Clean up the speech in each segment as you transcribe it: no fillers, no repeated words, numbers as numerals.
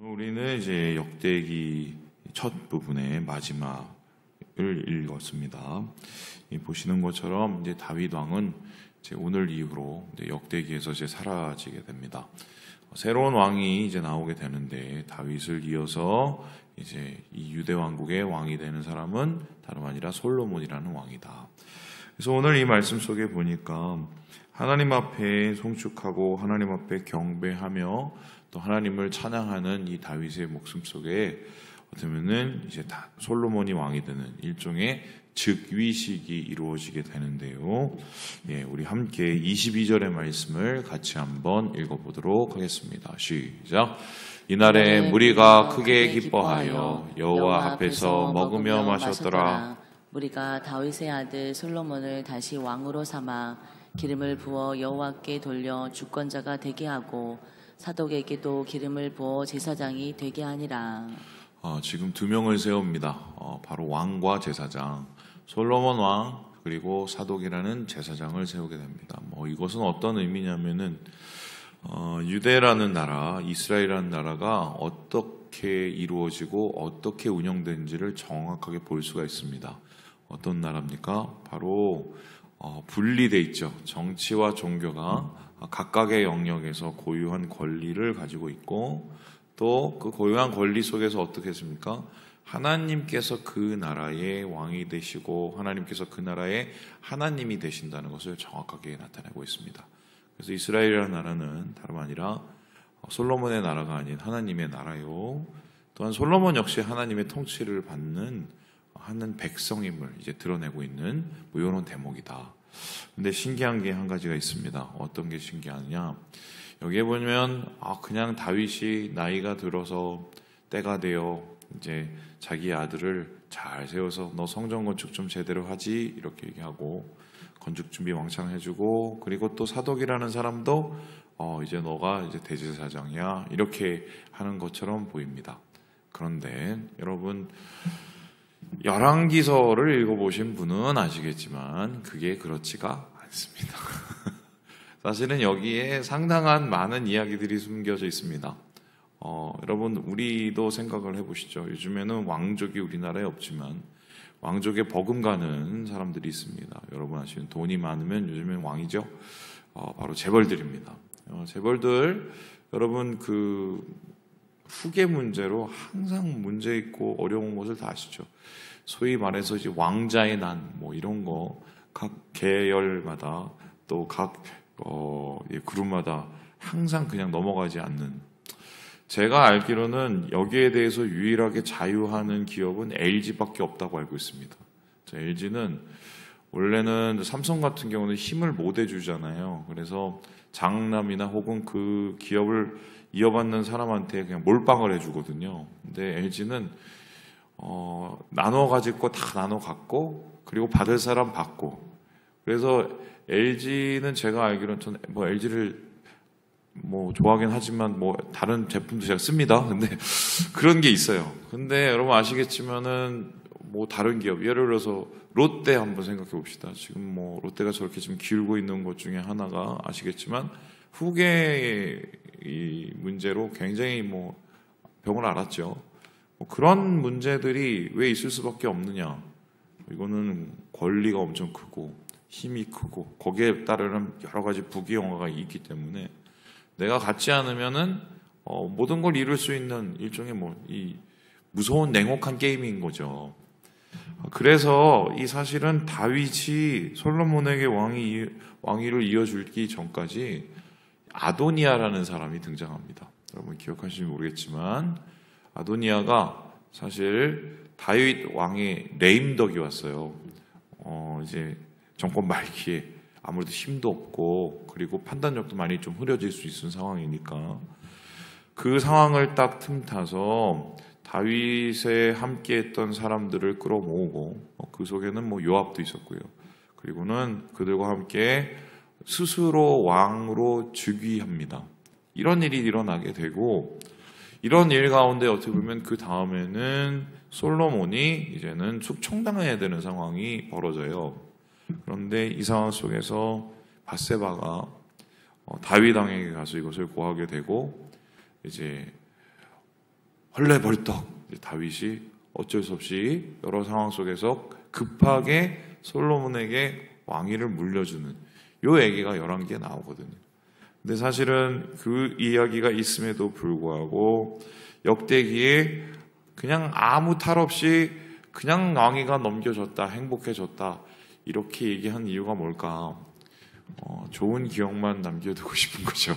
우리는 이제 역대기 첫 부분의 마지막을 읽었습니다. 보시는 것처럼 이제 다윗 왕은 이제 오늘 이후로 이제 역대기에서 이제 사라지게 됩니다. 새로운 왕이 이제 나오게 되는데 다윗을 이어서 이제 이 유대 왕국의 왕이 되는 사람은 다름 아니라 솔로몬이라는 왕이다. 그래서 오늘 이 말씀 속에 보니까 하나님 앞에 송축하고 하나님 앞에 경배하며 또 하나님을 찬양하는 이 다윗의 목숨 속에 어쩌면은 이제 다 솔로몬이 왕이 되는 일종의 즉위식이 이루어지게 되는데요. 예, 우리 함께 22절의 말씀을 같이 한번 읽어보도록 하겠습니다. 시작. 이날에 무리가 크게 기뻐하여 여호와 앞에서 먹으며 마셨더라. 무리가 다윗의 아들 솔로몬을 다시 왕으로 삼아 기름을 부어 여호와께 돌려 주권자가 되게 하고 사독에게도 기름을 부어 제사장이 되게 하니라. 지금 두 명을 세웁니다. 바로 왕과 제사장, 솔로몬 왕 그리고 사독이라는 제사장을 세우게 됩니다. 이것은 어떤 의미냐면은 유대라는 나라, 이스라엘이라는 나라가 어떻게 이루어지고 어떻게 운영되는지를 정확하게 볼 수가 있습니다. 어떤 나라입니까? 바로 분리돼 있죠. 정치와 종교가 각각의 영역에서 고유한 권리를 가지고 있고 또 그 고유한 권리 속에서 어떻게 했습니까? 하나님께서 그 나라의 왕이 되시고 하나님께서 그 나라의 하나님이 되신다는 것을 정확하게 나타내고 있습니다. 그래서 이스라엘이라는 나라는 다름 아니라 솔로몬의 나라가 아닌 하나님의 나라요. 또한 솔로몬 역시 하나님의 통치를 받는 하는 백성임을 이제 드러내고 있는 이런 대목이다. 근데 신기한 게 한 가지가 있습니다. 어떤 게 신기하냐? 여기에 보면 그냥 다윗이 나이가 들어서 때가 되어 이제 자기 아들을 잘 세워서 너 성전 건축 좀 제대로 하지 이렇게 얘기하고 건축 준비 왕창 해주고 그리고 또 사독이라는 사람도 이제 너가 이제 대제사장이야 이렇게 하는 것처럼 보입니다. 그런데 여러분 열왕기서를 읽어보신 분은 아시겠지만 그게 그렇지가 않습니다. 사실은 여기에 상당한 많은 이야기들이 숨겨져 있습니다. 여러분 우리도 생각을 해보시죠. 요즘에는 왕족이 우리나라에 없지만 왕족에 버금가는 사람들이 있습니다. 여러분 아시는 돈이 많으면 요즘엔 왕이죠. 바로 재벌들입니다. 재벌들 여러분 그 후계 문제로 항상 문제 있고 어려운 것을 다 아시죠. 소위 말해서 이제 왕자의 난 이런 거 각 계열마다 또 각 그룹마다 항상 그냥 넘어가지 않는. 제가 알기로는 여기에 대해서 유일하게 자유하는 기업은 LG밖에 없다고 알고 있습니다. LG는 원래는 삼성 같은 경우는 힘을 못 해주잖아요. 그래서 장남이나 혹은 그 기업을 이어받는 사람한테 그냥 몰빵을 해주거든요. 근데 LG는 나눠 가질 거 다 나눠 갖고 그리고 받을 사람 받고. 그래서 LG는 제가 알기로는 저는 LG를 좋아하긴 하지만 다른 제품도 제가 씁니다. 근데 그런 게 있어요. 근데 여러분 아시겠지만은 다른 기업 예를 들어서 롯데 한번 생각해 봅시다. 지금 롯데가 저렇게 지금 기울고 있는 것 중에 하나가 아시겠지만 후계의 이 문제로 굉장히 병을 앓았죠. 그런 문제들이 왜 있을 수밖에 없느냐? 이거는 권리가 엄청 크고 힘이 크고 거기에 따르는 여러 가지 부귀영화가 있기 때문에 내가 갖지 않으면은 모든 걸 이룰 수 있는 일종의 이 무서운 냉혹한 게임인 거죠. 그래서 이 사실은 다윗이 솔로몬에게 왕위를 이어주기 전까지 아도니아라는 사람이 등장합니다. 여러분 기억하실지 모르겠지만 아도니아가 사실 다윗 왕의 레임덕이 왔어요. 이제 정권 말기에 아무래도 힘도 없고 그리고 판단력도 많이 좀 흐려질 수 있는 상황이니까 그 상황을 딱 틈타서 다윗에 함께했던 사람들을 끌어모으고 그 속에는 요압도 있었고요. 그리고는 그들과 함께 스스로 왕으로 즉위합니다. 이런 일이 일어나게 되고 이런 일 가운데 어떻게 보면 그 다음에는 솔로몬이 이제는 숙청당해야 되는 상황이 벌어져요. 그런데 이 상황 속에서 밧세바가 다윗 왕에게 가서 이것을 고하게 되고 이제 벌레벌떡 다윗이 어쩔 수 없이 여러 상황 속에서 급하게 솔로몬에게 왕위를 물려주는 요 얘기가 11개 나오거든요. 근데 사실은 그 이야기가 있음에도 불구하고 역대기에 그냥 아무 탈 없이 그냥 왕위가 넘겨졌다, 행복해졌다 이렇게 얘기한 이유가 뭘까? 좋은 기억만 남겨두고 싶은 거죠.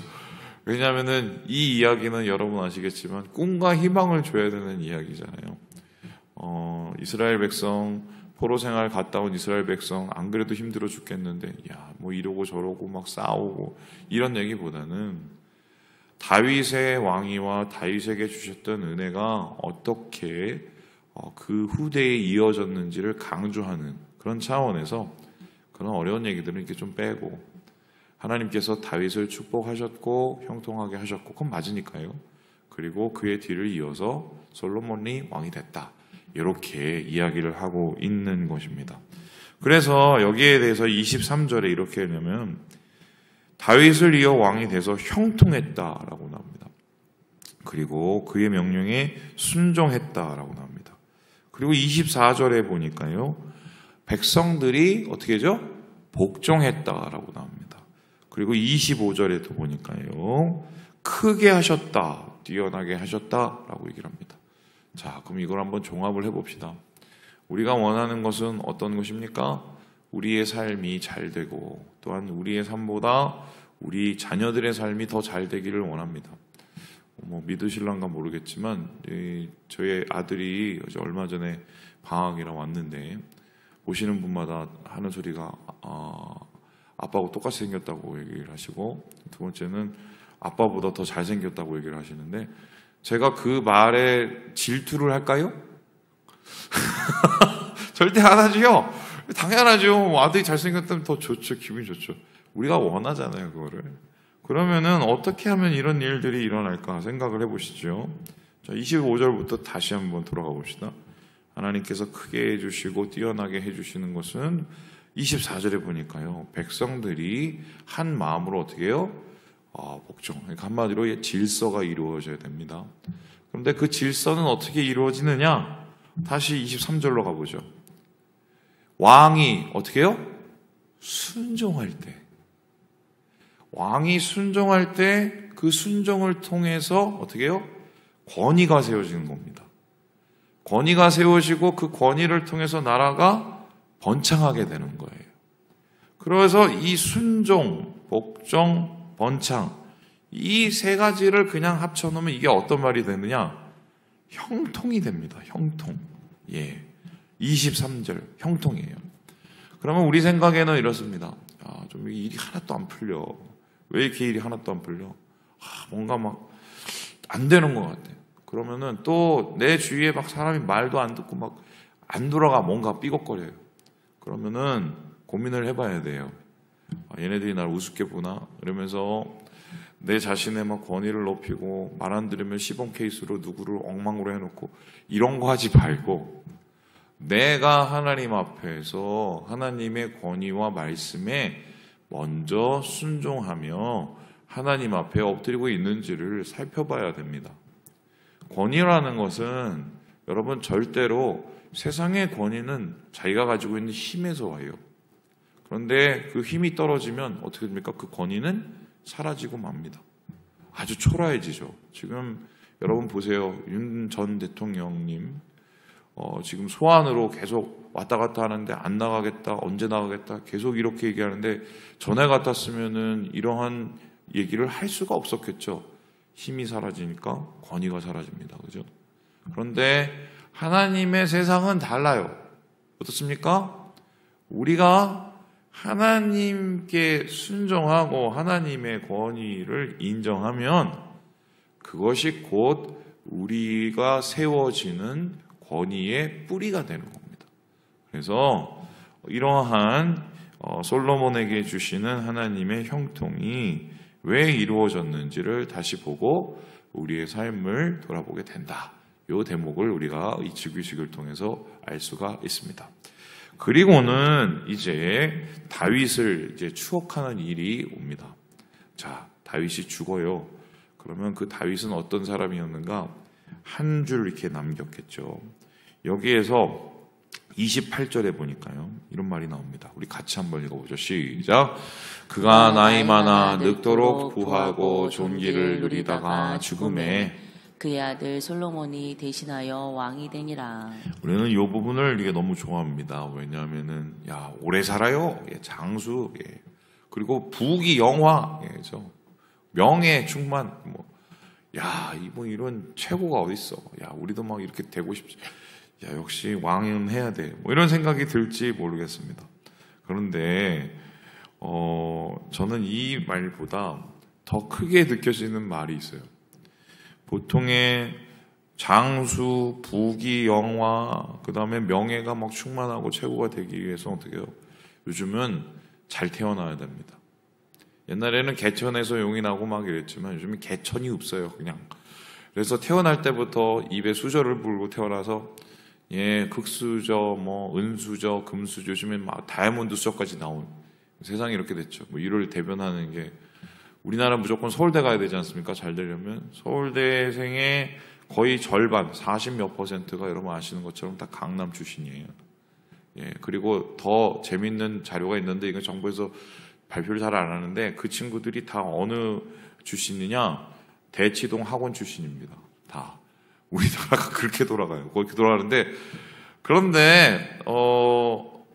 왜냐하면은 이 이야기는 여러분 아시겠지만 꿈과 희망을 줘야 되는 이야기잖아요. 이스라엘 백성 포로 생활 갔다 온 이스라엘 백성 안 그래도 힘들어 죽겠는데 뭐 이러고 저러고 막 싸우고 이런 얘기보다는 다윗의 왕위와 다윗에게 주셨던 은혜가 어떻게 그 후대에 이어졌는지를 강조하는 그런 차원에서 그런 어려운 얘기들은 이렇게 좀 빼고 하나님께서 다윗을 축복하셨고 형통하게 하셨고 그건 맞으니까요. 그리고 그의 뒤를 이어서 솔로몬이 왕이 됐다. 이렇게 이야기를 하고 있는 것입니다. 그래서 여기에 대해서 23절에 이렇게 하냐면 다윗을 이어 왕이 돼서 형통했다라고 나옵니다. 그리고 그의 명령에 순종했다라고 나옵니다. 그리고 24절에 보니까요. 백성들이 어떻게 하죠? 복종했다라고 나옵니다. 그리고 25절에도 보니까요. 크게 하셨다, 뛰어나게 하셨다라고 얘기를 합니다. 자, 그럼 이걸 한번 종합을 해봅시다. 우리가 원하는 것은 어떤 것입니까? 우리의 삶이 잘 되고 또한 우리의 삶보다 우리 자녀들의 삶이 더 잘 되기를 원합니다. 믿으실란가 모르겠지만 저희 아들이 얼마 전에 방학이라 왔는데 오시는 분마다 하는 소리가 아빠하고 똑같이 생겼다고 얘기를 하시고 두 번째는 아빠보다 더 잘생겼다고 얘기를 하시는데 제가 그 말에 질투를 할까요? 절대 안 하지요. 당연하죠. 아들이 잘생겼다면 더 좋죠. 기분이 좋죠. 우리가 원하잖아요, 그거를. 그러면은 어떻게 하면 이런 일들이 일어날까 생각을 해보시죠. 자, 25절부터 다시 한번 돌아가 봅시다. 하나님께서 크게 해주시고 뛰어나게 해주시는 것은 24절에 보니까요. 백성들이 한 마음으로 어떻게 해요? 복종. 그러니까 한마디로 질서가 이루어져야 됩니다. 그런데 그 질서는 어떻게 이루어지느냐? 다시 23절로 가보죠. 왕이 어떻게 해요? 순종할 때. 왕이 순종할 때 그 순종을 통해서 어떻게 해요? 권위가 세워지는 겁니다. 권위가 세워지고 그 권위를 통해서 나라가 번창하게 되는 거예요. 그래서 이 순종, 복종, 번창 이 세 가지를 그냥 합쳐놓으면 이게 어떤 말이 되느냐? 형통이 됩니다. 형통. 23절 형통이에요. 그러면 우리 생각에는 이렇습니다. 좀 일이 하나도 안 풀려. 왜 이렇게 일이 하나도 안 풀려? 뭔가 막 안 되는 것 같아. 그러면은 또 내 주위에 막 사람이 말도 안 듣고 막 안 돌아가 뭔가 삐걱거려요. 그러면은 고민을 해봐야 돼요. 얘네들이 날 우습게 보나? 이러면서 내 자신의 막 권위를 높이고 말 안 들으면 시범 케이스로 누구를 엉망으로 해놓고 이런 거 하지 말고 내가 하나님 앞에서 하나님의 권위와 말씀에 먼저 순종하며 하나님 앞에 엎드리고 있는지를 살펴봐야 됩니다. 권위라는 것은 여러분 절대로 세상의 권위는 자기가 가지고 있는 힘에서 와요. 그런데 그 힘이 떨어지면 어떻게 됩니까? 그 권위는 사라지고 맙니다. 아주 초라해지죠. 지금 여러분 보세요. 윤 전 대통령님 지금 소환으로 계속 왔다 갔다 하는데 안 나가겠다, 언제 나가겠다 계속 이렇게 얘기하는데 전에 같았으면은 이러한 얘기를 할 수가 없었겠죠. 힘이 사라지니까 권위가 사라집니다. 그죠? 그런데 하나님의 세상은 달라요. 어떻습니까? 우리가 하나님께 순종하고 하나님의 권위를 인정하면 그것이 곧 우리가 세워지는 권위의 뿌리가 되는 겁니다. 그래서 이러한 솔로몬에게 주시는 하나님의 형통이 왜 이루어졌는지를 다시 보고 우리의 삶을 돌아보게 된다. 이 대목을 우리가 이 즉위식을 통해서 알 수가 있습니다. 그리고는 이제 다윗을 이제 추억하는 일이 옵니다. 자, 다윗이 죽어요. 그러면 그 다윗은 어떤 사람이었는가? 한 줄 이렇게 남겼겠죠. 여기에서 28절에 보니까요, 이런 말이 나옵니다. 우리 같이 한번 읽어보죠. 시작. 그가 나이 많아 늙도록 부하고 존귀를 누리다가 죽음에 그의 아들 솔로몬이 대신하여 왕이 되니라. 우리는 이 부분을 이게 너무 좋아합니다. 왜냐하면은 야 오래 살아요, 장수, 그리고 부귀 영화, 그렇죠? 명예 충만, 야 이번 이런 최고가 어디 있어? 야 우리도 막 이렇게 되고 싶지. 야 역시 왕은 해야 돼. 이런 생각이 들지 모르겠습니다. 그런데 저는 이 말보다 더 크게 느껴지는 말이 있어요. 보통의 장수, 부귀, 영화, 그 다음에 명예가 막 충만하고 최고가 되기 위해서 어떻게 해요? 요즘은 잘 태어나야 됩니다. 옛날에는 개천에서 용이 나고 막 이랬지만 요즘은 개천이 없어요, 그냥. 그래서 태어날 때부터 입에 수저를 불고 태어나서 극수저, 은수저, 금수저, 요즘엔 막 다이아몬드 수저까지 나온 세상이 이렇게 됐죠. 이를 대변하는 게 우리나라 무조건 서울대 가야 되지 않습니까? 잘 되려면 서울대생의 거의 절반, 40몇 %가 여러분 아시는 것처럼 다 강남 출신이에요. 그리고 더 재밌는 자료가 있는데 이건 정부에서 발표를 잘 안 하는데 그 친구들이 다 어느 출신이냐? 대치동 학원 출신입니다. 다. 우리나라가 그렇게 돌아가요. 그렇게 돌아가는데 그런데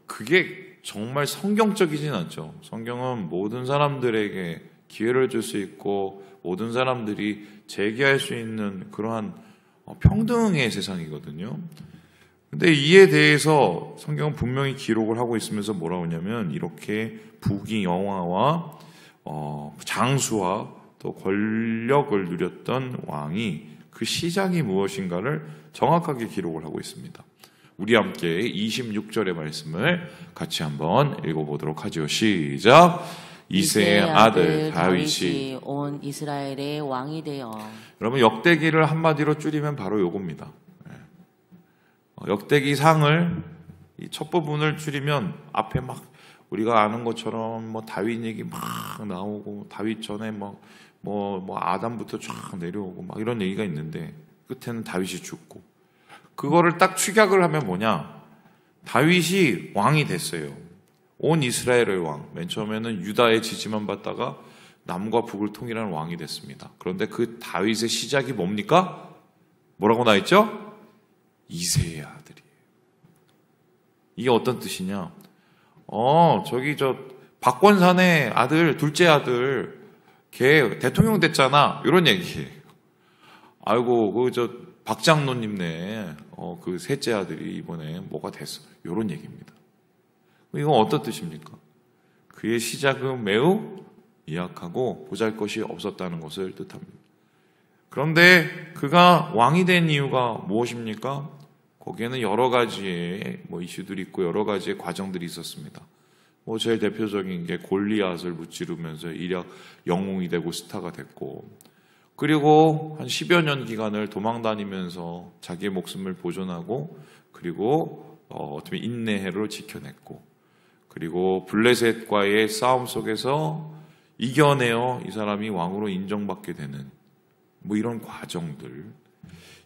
그게 정말 성경적이진 않죠. 성경은 모든 사람들에게 기회를 줄 수 있고 모든 사람들이 재기할 수 있는 그러한 평등의 세상이거든요. 근데 이에 대해서 성경은 분명히 기록을 하고 있으면서 뭐라고 하냐면 이렇게 부귀 영화와 장수와 또 권력을 누렸던 왕이 그 시작이 무엇인가를 정확하게 기록을 하고 있습니다. 우리 함께 26절의 말씀을 같이 한번 읽어보도록 하죠. 시작. 이새의 아들 다윗이 온 이스라엘의 왕이 되어. 여러분 역대기를 한마디로 줄이면 바로 요겁니다. 역대기 상을 이 첫 부분을 줄이면 앞에 막 우리가 아는 것처럼 다윗 얘기 막 나오고 다윗 전에 아담부터 쫙 내려오고 막 이런 얘기가 있는데 끝에는 다윗이 죽고 그거를 딱 축약을 하면 뭐냐? 다윗이 왕이 됐어요. 온 이스라엘의 왕. 맨 처음에는 유다의 지지만 받다가 남과 북을 통일하는 왕이 됐습니다. 그런데 그 다윗의 시작이 뭡니까? 뭐라고 나와있죠? 이새의 아들이에요. 이게 어떤 뜻이냐? 박권산의 아들, 둘째 아들, 걔 대통령 됐잖아. 이런 얘기예요. 아이고, 박장로님네, 그 셋째 아들이 이번에 뭐가 됐어. 이런 얘기입니다. 이건 어떤 뜻입니까? 그의 시작은 매우 미약하고 보잘것이 없었다는 것을 뜻합니다. 그런데 그가 왕이 된 이유가 무엇입니까? 거기에는 여러 가지의 이슈들이 있고 여러 가지의 과정들이 있었습니다. 제일 대표적인 게 골리앗을 무찌르면서 일약 영웅이 되고 스타가 됐고, 그리고 한 10여 년 기간을 도망다니면서 자기의 목숨을 보존하고, 그리고 어떻게 인내해로 지켜냈고, 그리고 블레셋과의 싸움 속에서 이겨내어 이 사람이 왕으로 인정받게 되는 이런 과정들.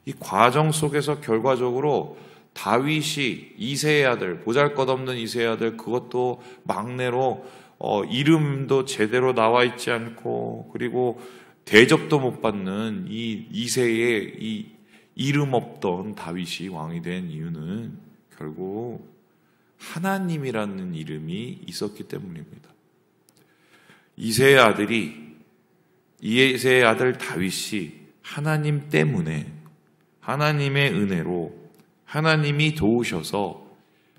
이 과정 속에서 결과적으로 다윗이 이새의 아들, 보잘것없는 이새의 아들, 그것도 막내로 이름도 제대로 나와 있지 않고 그리고 대접도 못 받는 이 이새의 이 이름 없던 다윗이 왕이 된 이유는 결국 하나님이라는 이름이 있었기 때문입니다. 이새의 아들 다윗이 하나님 때문에 하나님의 은혜로 하나님이 도우셔서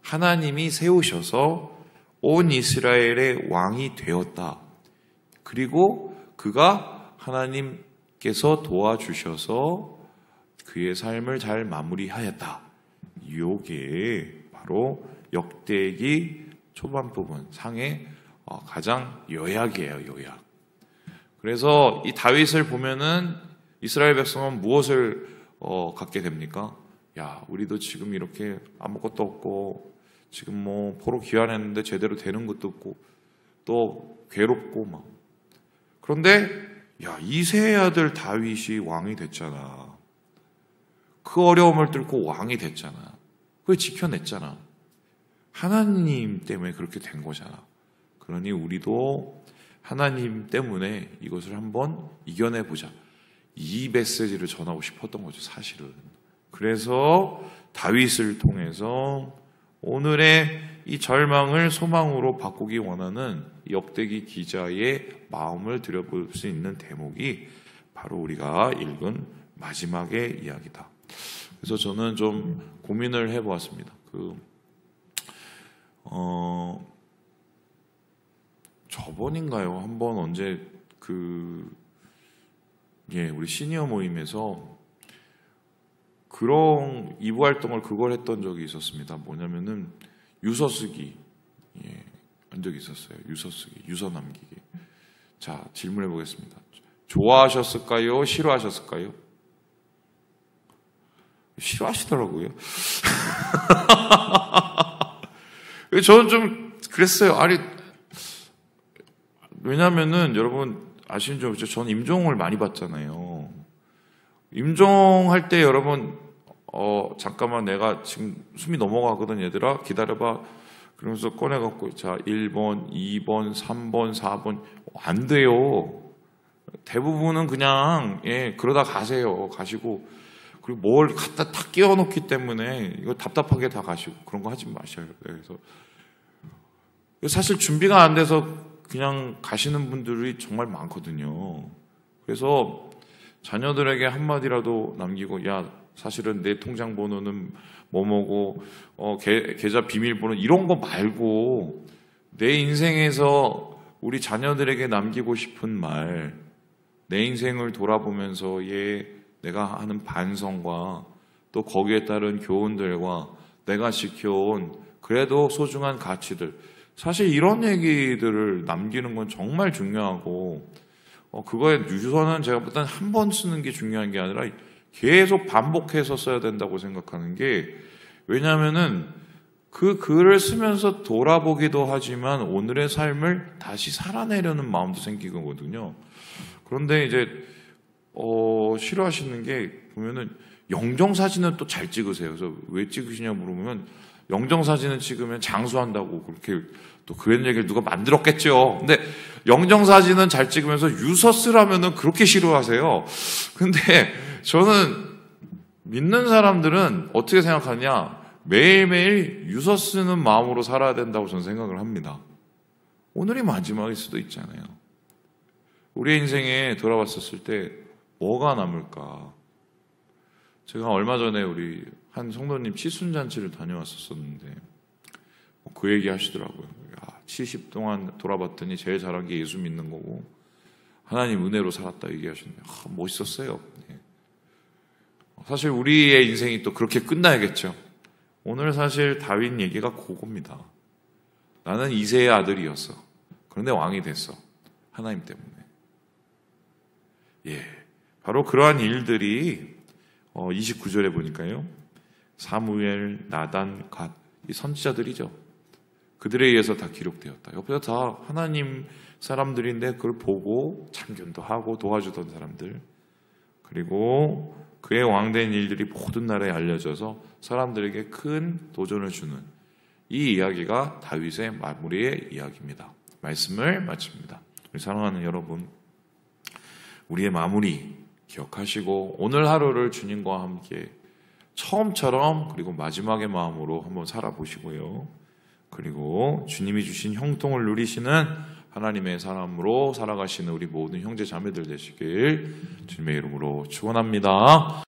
하나님이 세우셔서 온 이스라엘의 왕이 되었다. 그리고 그가 하나님께서 도와주셔서 그의 삶을 잘 마무리하였다. 이게 바로 역대기 초반 부분 상의 가장 요약이에요. 요약. 그래서 이 다윗을 보면은 이스라엘 백성은 무엇을 갖게 됩니까? 야, 우리도 지금 이렇게 아무것도 없고 지금 포로 귀환했는데 제대로 되는 것도 없고 또 괴롭고 막. 그런데 야, 이새의 아들 다윗이 왕이 됐잖아. 그 어려움을 뚫고 왕이 됐잖아. 그걸 지켜냈잖아. 하나님 때문에 그렇게 된 거잖아. 그러니 우리도 하나님 때문에 이것을 한번 이겨내보자. 이 메시지를 전하고 싶었던 거죠, 사실은. 그래서 다윗을 통해서 오늘의 이 절망을 소망으로 바꾸기 원하는 역대기 기자의 마음을 들여볼 수 있는 대목이 바로 우리가 읽은 마지막의 이야기다. 그래서 저는 좀 고민을 해보았습니다. 저번인가요? 한번 언제 우리 시니어 모임에서 그런 2부 활동을 그걸 했던 적이 있었습니다. 뭐냐면은 유서 쓰기. 한 적이 있었어요. 유서 쓰기, 유서 남기기. 자, 질문해 보겠습니다. 좋아하셨을까요? 싫어하셨을까요? 싫어하시더라고요. 저는 좀 그랬어요. 아니, 왜냐면은 여러분 아시는지 모르겠죠. 저는 임종을 많이 봤잖아요. 임종할 때 여러분, 잠깐만 내가 지금 숨이 넘어가거든 얘들아. 기다려봐. 그러면서 꺼내갖고, 자, 1번, 2번, 3번, 4번. 안 돼요. 대부분은 그냥, 그러다 가세요. 가시고. 그리고 뭘 갖다 탁 끼워놓기 때문에 이거 답답하게 다 가시고. 그런 거 하지 마셔요. 그래서. 사실 준비가 안 돼서 그냥 가시는 분들이 정말 많거든요. 그래서 자녀들에게 한마디라도 남기고, 야, 사실은 내 통장 번호는 뭐뭐고, 계좌 비밀번호 이런 거 말고 내 인생에서 우리 자녀들에게 남기고 싶은 말, 내 인생을 돌아보면서의 내가 하는 반성과 또 거기에 따른 교훈들과 내가 지켜온 그래도 소중한 가치들, 사실 이런 얘기들을 남기는 건 정말 중요하고, 그거에 유서는 제가 볼 때는 한 번 쓰는 게 중요한 게 아니라 계속 반복해서 써야 된다고 생각하는 게, 왜냐하면은 그 글을 쓰면서 돌아보기도 하지만 오늘의 삶을 다시 살아내려는 마음도 생기거든요. 그런데 이제 싫어하시는 게 보면은 영정사진은 또 잘 찍으세요. 그래서 왜 찍으시냐 물어보면 영정사진을 찍으면 장수한다고 그렇게 또 그런 얘기를 누가 만들었겠죠. 근데 영정사진은 잘 찍으면서 유서 쓰라면은 그렇게 싫어하세요. 근데 저는 믿는 사람들은 어떻게 생각하냐, 매일매일 유서 쓰는 마음으로 살아야 된다고 저는 생각을 합니다. 오늘이 마지막일 수도 있잖아요. 우리의 인생에 돌아봤었을 때 뭐가 남을까? 제가 얼마 전에 우리 한 성도님 칠순잔치를 다녀왔었는데 그 얘기 하시더라고요. 70 동안 돌아봤더니 제일 잘한 게 예수 믿는 거고 하나님 은혜로 살았다 얘기하셨는데 멋있었어요. 사실 우리의 인생이 또 그렇게 끝나야겠죠. 오늘 사실 다윗 얘기가 그겁니다. 나는 이새의 아들이었어. 그런데 왕이 됐어. 하나님 때문에. 바로 그러한 일들이 29절에 보니까요. 사무엘, 나단, 갓, 이 선지자들이죠. 그들에 의해서 다 기록되었다. 옆에서 다 하나님 사람들인데 그걸 보고 참견도 하고 도와주던 사람들. 그리고 그의 왕된 일들이 모든 나라에 알려져서 사람들에게 큰 도전을 주는 이 이야기가 다윗의 마무리의 이야기입니다. 말씀을 마칩니다. 우리 사랑하는 여러분, 우리의 마무리 기억하시고 오늘 하루를 주님과 함께 처음처럼 그리고 마지막의 마음으로 한번 살아보시고요. 그리고 주님이 주신 형통을 누리시는 하나님의 사람으로 살아가시는 우리 모든 형제 자매들 되시길 주님의 이름으로 축원합니다.